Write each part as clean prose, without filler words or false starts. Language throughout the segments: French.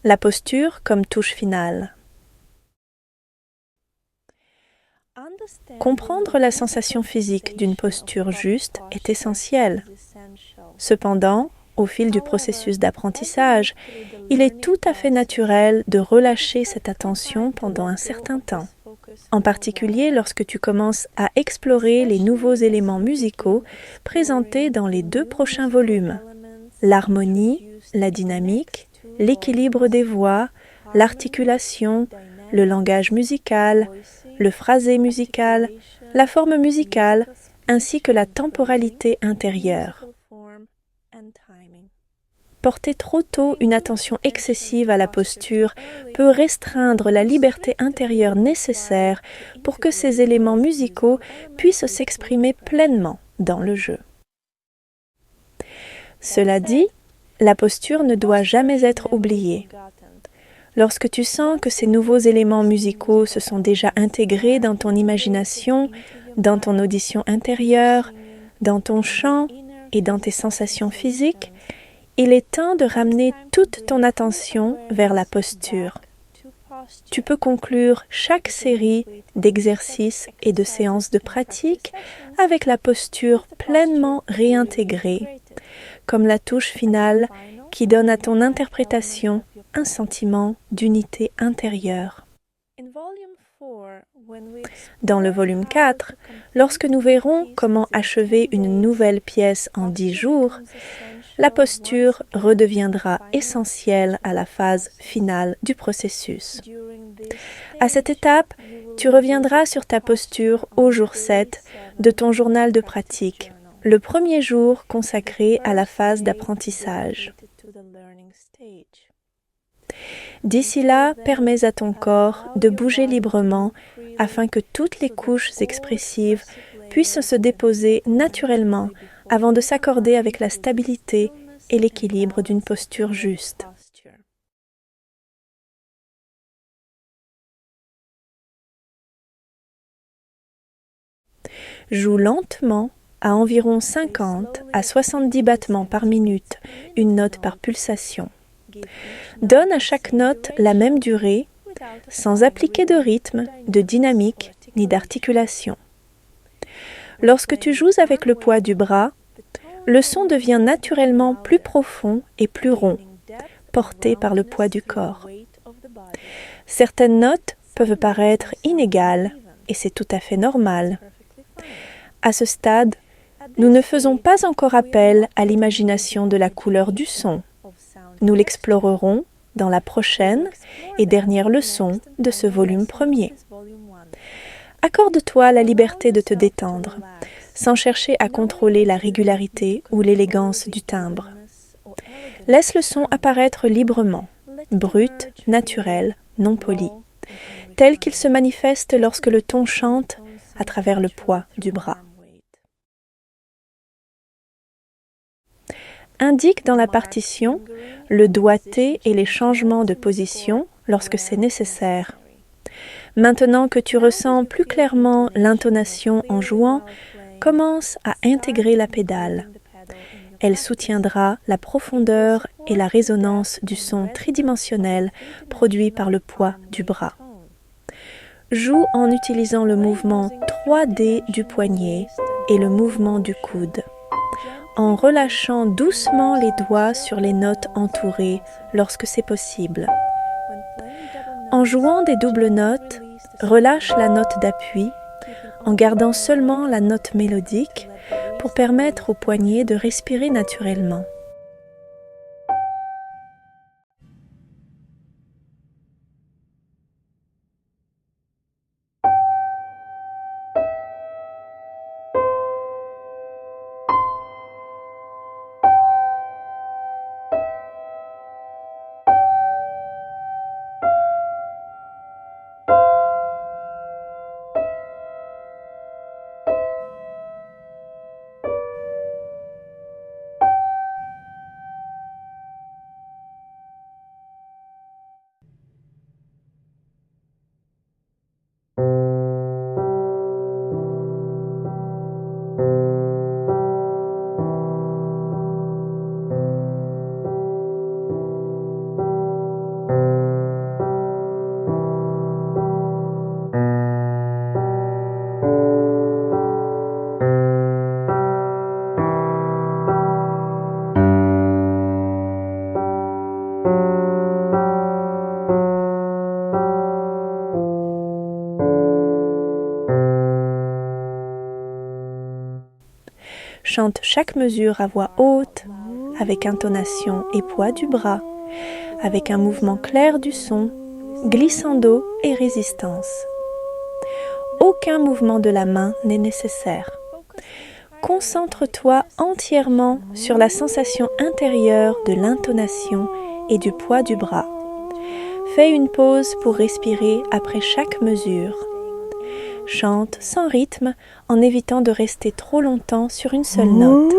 La posture comme touche finale. Comprendre la sensation physique d'une posture juste est essentiel. Cependant, au fil du processus d'apprentissage, il est tout à fait naturel de relâcher cette attention pendant un certain temps. En particulier lorsque tu commences à explorer les nouveaux éléments musicaux présentés dans les 2 prochains volumes. L'harmonie, la dynamique, l'équilibre des voix, l'articulation, le langage musical, le phrasé musical, la forme musicale, ainsi que la temporalité intérieure. Porter trop tôt une attention excessive à la posture peut restreindre la liberté intérieure nécessaire pour que ces éléments musicaux puissent s'exprimer pleinement dans le jeu. Cela dit, la posture ne doit jamais être oubliée. Lorsque tu sens que ces nouveaux éléments musicaux se sont déjà intégrés dans ton imagination, dans ton audition intérieure, dans ton chant et dans tes sensations physiques, il est temps de ramener toute ton attention vers la posture. Tu peux conclure chaque série d'exercices et de séances de pratique avec la posture pleinement réintégrée, comme la touche finale qui donne à ton interprétation un sentiment d'unité intérieure. Dans le volume 4, lorsque nous verrons comment achever une nouvelle pièce en 10 jours, la posture redeviendra essentielle à la phase finale du processus. À cette étape, tu reviendras sur ta posture au jour 7 de ton journal de pratique, le premier jour consacré à la phase d'apprentissage. D'ici là, permets à ton corps de bouger librement afin que toutes les couches expressives puissent se déposer naturellement avant de s'accorder avec la stabilité et l'équilibre d'une posture juste. Joue lentement à environ 50 à 70 battements par minute, une note par pulsation. Donne à chaque note la même durée, sans appliquer de rythme, de dynamique ni d'articulation. Lorsque tu joues avec le poids du bras, le son devient naturellement plus profond et plus rond, porté par le poids du corps. Certaines notes peuvent paraître inégales et c'est tout à fait normal. À ce stade, nous ne faisons pas encore appel à l'imagination de la couleur du son. Nous l'explorerons dans la prochaine et dernière leçon de ce volume premier. Accorde-toi la liberté de te détendre, sans chercher à contrôler la régularité ou l'élégance du timbre. Laisse le son apparaître librement, brut, naturel, non poli, tel qu'il se manifeste lorsque le ton chante à travers le poids du bras. Indique dans la partition le doigté et les changements de position lorsque c'est nécessaire. Maintenant que tu ressens plus clairement l'intonation en jouant, commence à intégrer la pédale. Elle soutiendra la profondeur et la résonance du son tridimensionnel produit par le poids du bras. Joue en utilisant le mouvement 3D du poignet et le mouvement du coude, en relâchant doucement les doigts sur les notes entourées lorsque c'est possible. En jouant des doubles notes, relâche la note d'appui en gardant seulement la note mélodique pour permettre au poignet de respirer naturellement. Chante chaque mesure à voix haute, avec intonation et poids du bras, avec un mouvement clair du son, glissando et résistance. Aucun mouvement de la main n'est nécessaire. Concentre-toi entièrement sur la sensation intérieure de l'intonation et du poids du bras. Fais une pause pour respirer après chaque mesure. Chante sans rythme en évitant de rester trop longtemps sur une seule note.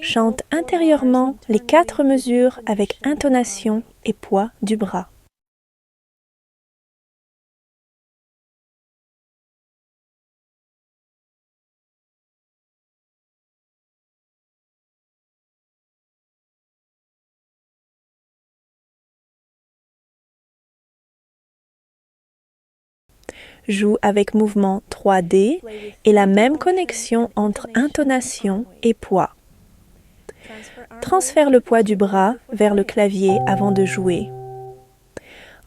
Chante intérieurement les 4 mesures avec intonation et poids du bras. Joue avec mouvement 3D et la même connexion entre intonation et poids. Transfère le poids du bras vers le clavier avant de jouer.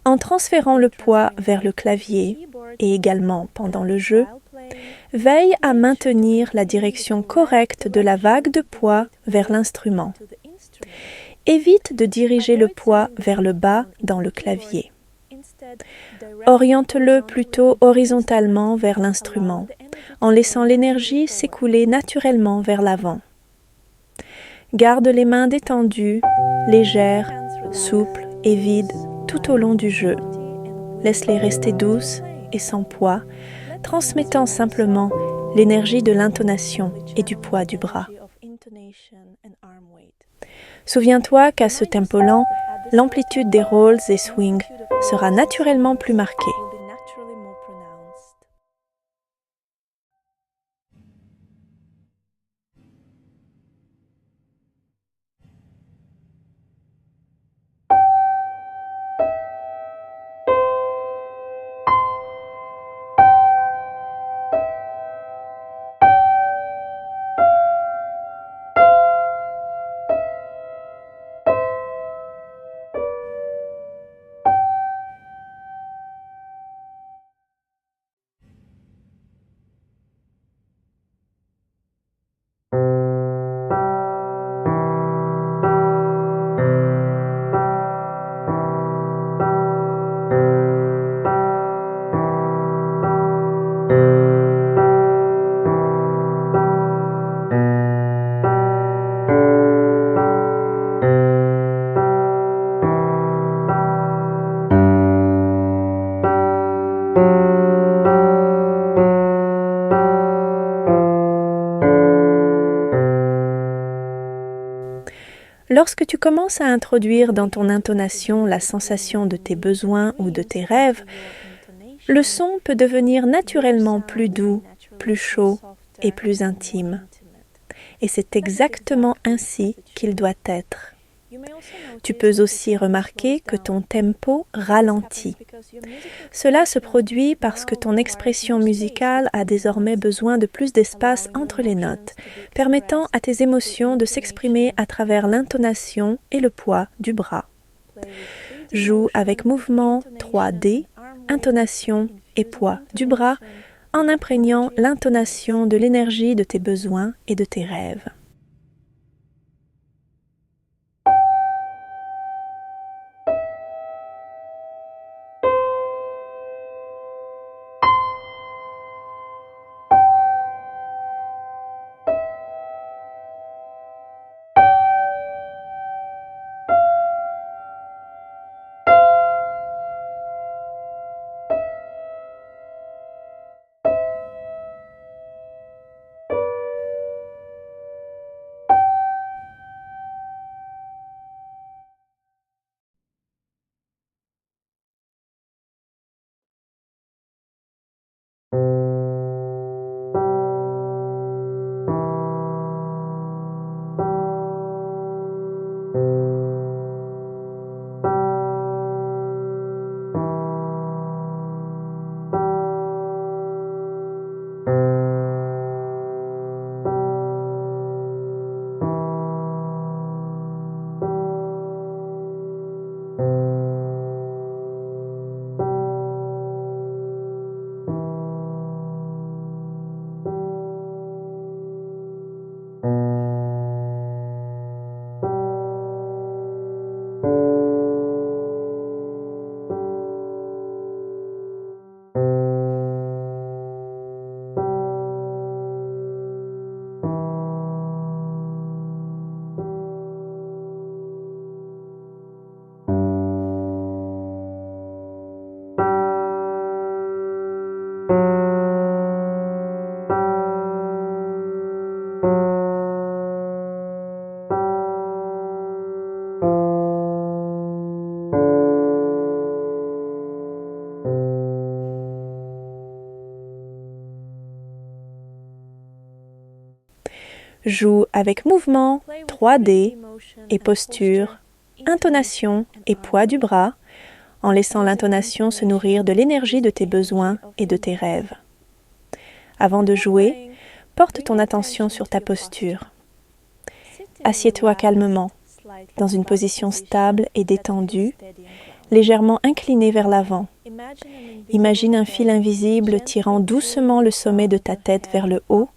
En transférant le poids vers le clavier et également pendant le jeu, veille à maintenir la direction correcte de la vague de poids vers l'instrument. Évite de diriger le poids vers le bas dans le clavier. Oriente-le plutôt horizontalement vers l'instrument, en laissant l'énergie s'écouler naturellement vers l'avant. Garde les mains détendues, légères, souples et vides tout au long du jeu. Laisse-les rester douces et sans poids, transmettant simplement l'énergie de l'intonation et du poids du bras. Souviens-toi qu'à ce tempo lent, l'amplitude des rolls et swings sera naturellement plus marquée. Lorsque tu commences à introduire dans ton intonation la sensation de tes besoins ou de tes rêves, le son peut devenir naturellement plus doux, plus chaud et plus intime. Et c'est exactement ainsi qu'il doit être. Tu peux aussi remarquer que ton tempo ralentit. Cela se produit parce que ton expression musicale a désormais besoin de plus d'espace entre les notes, permettant à tes émotions de s'exprimer à travers l'intonation et le poids du bras. Joue avec mouvement 3D, intonation et poids du bras, en imprégnant l'intonation de l'énergie de tes besoins et de tes rêves. Joue avec mouvement 3D et posture, intonation et poids du bras, en laissant l'intonation se nourrir de l'énergie de tes besoins et de tes rêves. Avant de jouer, porte ton attention sur ta posture. Assieds-toi calmement, dans une position stable et détendue, légèrement inclinée vers l'avant. Imagine un fil invisible tirant doucement le sommet de ta tête vers le haut,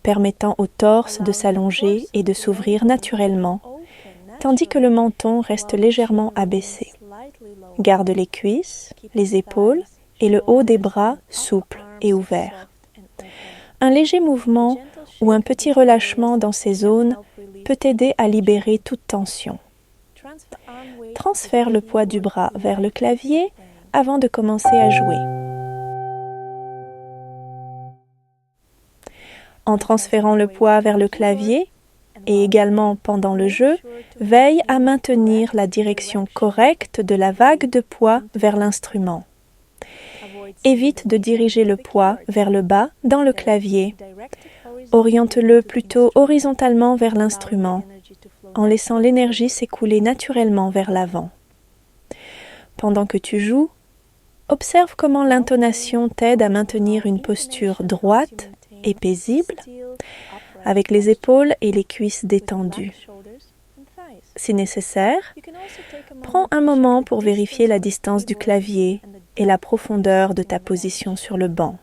permettant au torse de s'allonger et de s'ouvrir naturellement, tandis que le menton reste légèrement abaissé. Garde les cuisses, les épaules et le haut des bras souples et ouverts. Un léger mouvement ou un petit relâchement dans ces zones peut t'aider à libérer toute tension. Transfère le poids du bras vers le clavier avant de commencer à jouer. En transférant le poids vers le clavier, et également pendant le jeu, veille à maintenir la direction correcte de la vague de poids vers l'instrument. Évite de diriger le poids vers le bas dans le clavier. Oriente-le plutôt horizontalement vers l'instrument, en laissant l'énergie s'écouler naturellement vers l'avant. Pendant que tu joues, observe comment l'intonation t'aide à maintenir une posture droite et paisible, avec les épaules et les cuisses détendues. Si nécessaire, prends un moment pour vérifier la distance du clavier et la profondeur de ta position sur le banc.